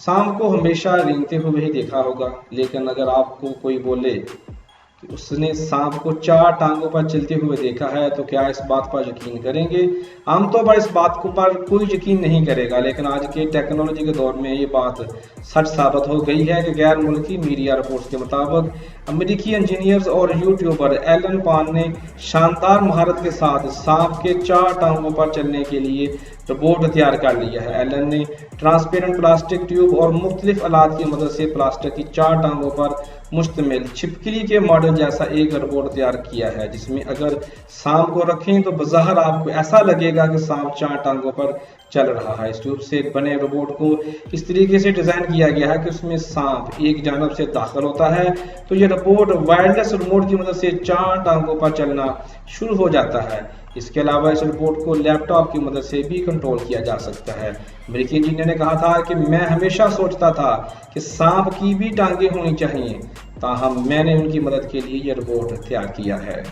सांप को हमेशा रेंगते हुए ही देखा होगा, लेकिन अगर आपको कोई बोले कि उसने सांप को 4 टांगों पर चलते हुए देखा है तो क्या इस बात पर यकीन करेंगे? आमतौर पर इस बात पर कोई यकीन नहीं करेगा, लेकिन आज के टेक्नोलॉजी के दौर में ये बात सच साबित हो गई है कि गैर मुल्की मीडिया रिपोर्ट्स के मुताबिक अमेरिकी इंजीनियर्स और यूट्यूबर एलन पान ने शानदार महारत के साथ सांप के 4 टांगों पर चलने के लिए रोबोट तैयार कर लिया है। एलन ने ट्रांसपेरेंट प्लास्टिक ट्यूब और मुख्तलिफ आलात की मदद से प्लास्टिक की 4 टांगों पर मुश्तमिल छिपकली के मॉडल जैसा एक रोबोट तैयार किया है, जिसमें अगर सांप को रखें तो बज़ाहिर आपको ऐसा लगेगा कि सांप 4 टांगों पर चल रहा है। इस ट्यूब से बने रोबोट को इस तरीके से डिजाइन किया गया है कि उसमें सांप एक जानब से दाखिल होता है तो ये रोबोट वायरलेस रिमोट की मदद से 4 टांगों पर चलना शुरू हो जाता है। इसके अलावा इस रोबोट को लैपटॉप की मदद से भी कंट्रोल किया जा सकता है। अमेरिकी इंजीनियर ने कहा था कि मैं हमेशा सोचता था कि सांप की भी टांगें होनी चाहिए, ताहम मैंने उनकी मदद के लिए ये रोबोट तैयार किया है।